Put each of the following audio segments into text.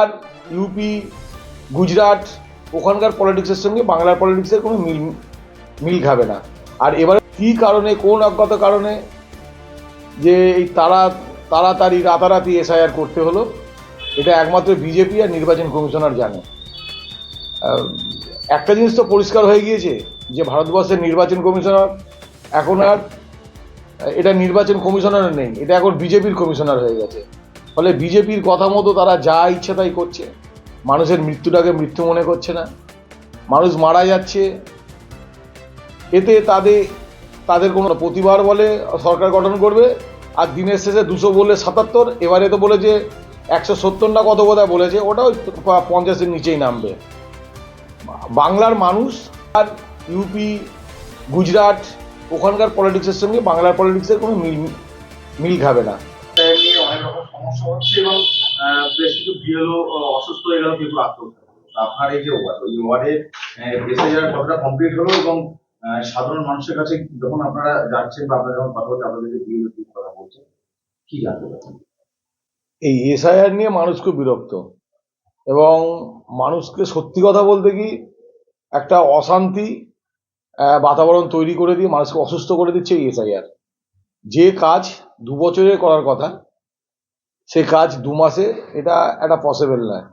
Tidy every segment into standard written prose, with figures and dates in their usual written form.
আর UP, Gujarat ওখানকার পলিটিক্সের সঙ্গে বাংলার পলিটিক্সের কোনো মিল খাবে না। আর এবারে কী কারণে, কোন অজ্ঞাত কারণে যে এই তাড়াতাড়ি রাতারাতি এসআইআর করতে হলো, এটা একমাত্র বিজেপি আর নির্বাচন কমিশনার জানে। একটা জিনিস তো পরিষ্কার হয়ে গিয়েছে যে ভারতবর্ষের নির্বাচন কমিশনার এখন আর এটা নির্বাচন কমিশনার নেই, এটা এখন বিজেপির কমিশনার হয়ে গেছে। ফলে বিজেপির কথা মতো তারা যা ইচ্ছে তাই করছে। মানুষের মৃত্যুটাকে মৃত্যু মনে করছে না, মানুষ মারা যাচ্ছে, এতে তাদের কোনো প্রতিবার বলে সরকার গঠন করবে, আর দিনের শেষে 200 বললে 77, এবারে তো বলেছে 170 না কত বোধহয় বলেছে, ওটাও 50-এর নিচেই নামবে। বাংলার মানুষ আর ইউপি, গুজরাট ওখানকার পলিটিক্সের সঙ্গে বাংলার পলিটিক্সের কোনো মিল খাবে না। নিয়ে অনেক রকম সমস্যা হচ্ছে এবং বেশ কিছু বিএলও অসুস্থ হয়ে গেল, কিন্তু আত্মহত্যা করলো। আপনার এই যে ওয়ার্ড, ওই ওয়ার্ডে এসআইআর কতটা কমপ্লিট হলো এবং সাধারণ মানুষের কাছে যখন আপনারা যাচ্ছেন বা আপনারা যখন কথা বলছেন, আপনাদেরকে বিএলও কথা বলছেন, কি জানতে পারছেন? এই এসআইআর নিয়ে মানুষ খুব বিরক্ত, এবং মানুষকে সত্যি কথা বলতে কি একটা অশান্তি বাতাবরণ তৈরি করে দিয়ে মানুষকে অসুস্থ করে দিচ্ছে এই এসআইআর। যে কাজ 2 বছরে করার কথা, সে কাজ 2 মাসে, এটা একটা পসিবল নয়।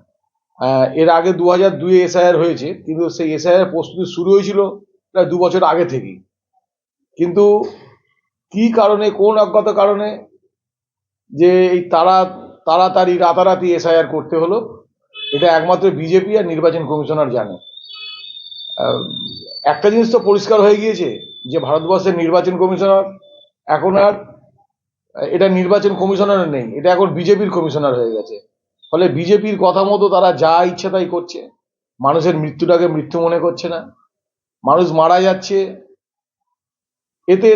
এর আগে 2002-এ এসআইআর হয়েছে, কিন্তু সেই এসআইআর প্রস্তুতি শুরু হয়েছিল প্রায় 2 বছর আগে থেকেই। কিন্তু কি কারণে, কোন অজ্ঞাত কারণে যে এই তাড়াতাড়ি রাতারাতি এসআইআর করতে হলো, এটা একমাত্র বিজেপি আর নির্বাচন কমিশনার জানে। একটা জিনিস তো পরিষ্কার হয়ে গিয়েছে যে ভারতবর্ষের নির্বাচন কমিশনার এখন আর এটা নির্বাচন কমিশনার নেই, এটা এখন বিজেপির কমিশনার হয়ে গেছে। ফলে বিজেপির কথা মতো তারা যা ইচ্ছে তাই করছে। মানুষের মৃত্যুটাকে মৃত্যু মনে করছে না, মানুষ মারা যাচ্ছে, এতে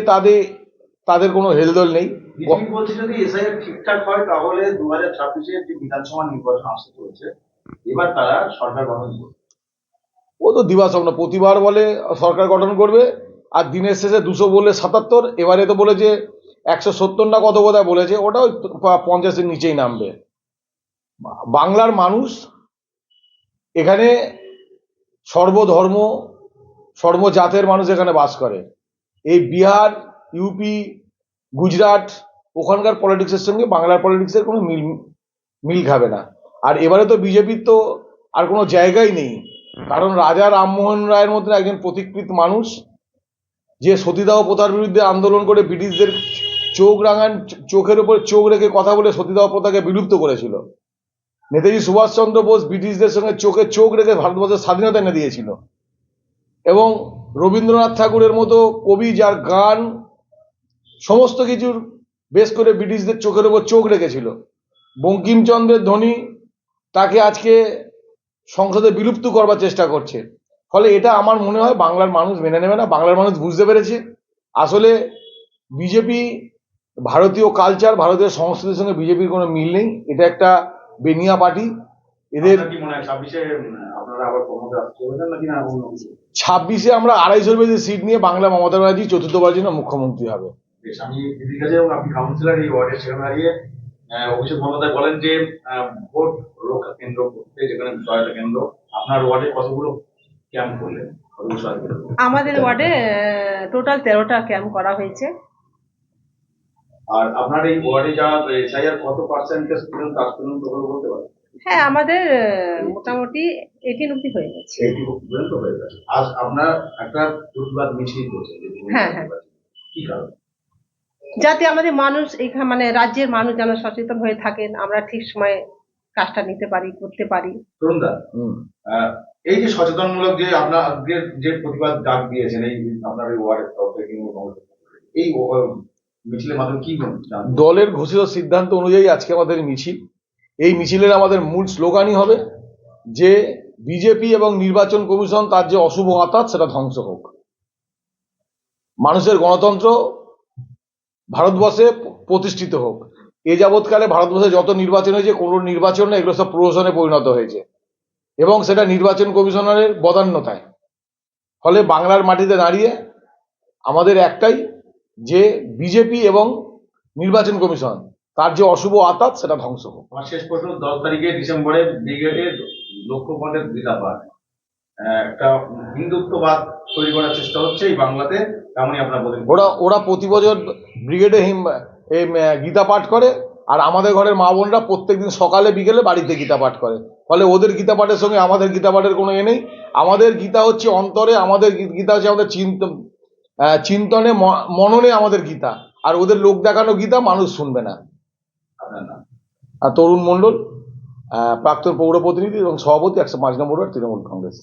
তাদের কোনো হেলদোল নেই। বিজেপি বলছে যদি এসআইআর ঠিকঠাক হয় তাহলে 2026-এর যে বিধানসভা নির্বাচন আসতে চলেছে, এবার তারা সরকার গঠন করবে। ও তো দিবাস্বপ্ন, প্রতিবার বলে সরকার গঠন করবে, আর দিনের শেষে 200 বললে 77, এবারে তো বলেছে 170 না কত বোধহয় বলেছে, ওটাও 50-এর নিচেই নামবে। বাংলার মানুষ এখানে সর্বধর্ম সর্বজাতের মানুষ এখানে বাস করে। এই বিহার, ইউপি, গুজরাট ওখানকার পলিটিক্সের সঙ্গে বাংলার পলিটিক্সের কোনো মিল খাবে না। আর এবারে তো বিজেপির তো আর কোনো জায়গাই নেই, কারণ রাজা রামমোহন রায়ের মধ্যে একজন প্রতিকৃত মানুষ, যে সতীদাহ প্রথার বিরুদ্ধে আন্দোলন করে ব্রিটিশদের চোখের উপর চোখ রেখে কথা বলে সতীদাহ প্রথাকে বিলুপ্ত করেছিল। নেতাজি সুভাষচন্দ্র বোস ব্রিটিশদের সঙ্গে চোখে চোখ রেখে ভারতবর্ষের স্বাধীনতা এনে দিয়েছিল। এবং রবীন্দ্রনাথ ঠাকুরের মতো কবি, যার গান সমস্ত কিছুর বেশ করে ব্রিটিশদের চোখের উপর চোখ রেখেছিল। বঙ্কিমচন্দ্রের ধ্বনি তাকে আজকে সংসদে বিলুপ্ত করবার চেষ্টা করছে। ফলে এটা আমার মনে হয় বাংলার মানুষ মেনে নেবে না। বাংলার মানুষ বুঝতে পেরেছে আসলে বিজেপি, ভারতীয় কালচার, ভারতীয় সংস্কৃতির সঙ্গে বিজেপির কোনো মিল নেই, এটা একটা বেনিয়া পার্টি। এদের কি মনে হয় 26-এ আপনারা আবার ক্ষমতা আসতে চলেছেন নাকি না অন্য কিছু? 26-এ আমরা 250-র বেশি সিট নিয়ে বাংলা মমতা ব্যানার্জি চতুর্থবার জন্য মুখ্যমন্ত্রী হবে। বেশ, আমি দিদির কাছে, এবং আপনি কাউন্সিলর এই ওয়ার্ডে, সেখানে দাঁড়িয়ে অভিষেক বন্দ্যোপাধ্যায় বলেন যে ভোট রক্ষা কেন্দ্র করতে, যেখানে সহায়তা কেন্দ্র, আপনার ওয়ার্ডে কতগুলো ক্যাম্প করলেন? আমাদের ওয়ার্ডে টোটাল 13টা ক্যাম্প করা হয়েছে। আর আপনার এই ওয়ার্ডে যারা এসআইআর কত পার্সেন্টেজ পর্যন্ত কাজ পর্যন্ত হলো বলতে পারেন? হ্যাঁ, আমাদের মোটামুটি 18 অব্দি হয়ে গেছে। 80 পর্যন্ত হয়ে গেছে। আজ আপনার একটা প্রতিবাদ মিছিল করছে, হ্যাঁ, হ্যাঁ। কি কারণ? যাতে আমাদের মানুষ এখানে, মানে রাজ্যের মানুষ যেন সচেতন হয়ে থাকেন, আমরা ঠিক সময়ে কাজটা নিতে পারি, করতে পারি। তরুণদা, এই যে সচেতনমূলক যে আপনার যে প্রতিবাদ ডাক দিয়েছেন এই আপনার এই ওয়ার্ডের তরফ থেকে, এই মিছিলের মাধ্যমে কি দলের ঘোষিত সিদ্ধান্ত অনুযায়ী আজকে আমাদের মিছিল, এই মিছিলের আমাদের মূল স্লোগানই হবে যে বিজেপি এবং নির্বাচন কমিশন তার যে অশুভ আতাত সেটা ধ্বংস হোক। মানুষের গণতন্ত্র ভারতবর্ষে প্রতিষ্ঠিত হোক। এ যাবৎকালে ভারতবর্ষে যত নির্বাচন হয়েছে, কোনো নির্বাচন না, এগুলো সব প্রহসনে পরিণত হয়েছে, এবং সেটা নির্বাচন কমিশনারের বদান্যতায়। ফলে বাংলার মাটিতে দাঁড়িয়ে আমাদের একটাই, যে বিজেপি এবং নির্বাচন কমিশন তার যে অশুভ আতাত সেটা ধ্বংস হোক। আমার শেষ প্রশ্ন, 10 তারিখে ডিসেম্বরে ব্রিগেডে লক্ষ্যপথের গীতা পাঠ, একটা হিন্দুত্ববাদ তৈরি করার চেষ্টা হচ্ছে এই বাংলাতে, তেমনই আপনার বলেন। ওরা প্রতি বছর ব্রিগেডে গীতা পাঠ করে, আর আমাদের ঘরের মা বোনরা প্রত্যেকদিন সকালে বিকেলে বাড়িতে গীতা পাঠ করে। ফলে ওদের গীতা পাঠের সঙ্গে আমাদের গীতা পাঠের কোনো এ নেই। আমাদের গীতা হচ্ছে অন্তরে, আমাদের গীতা হচ্ছে আমাদের চিন্তনে মননে আমাদের গীতা। আর ওদের লোক দেখানো গীতা মানুষ শুনবে না। আপনার নাম? আর তরুণ মণ্ডল, প্রাক্তন পৌর প্রতিনিধি এবং সভাপতি 105 নম্বর ওয়ার্ড তৃণমূল কংগ্রেস।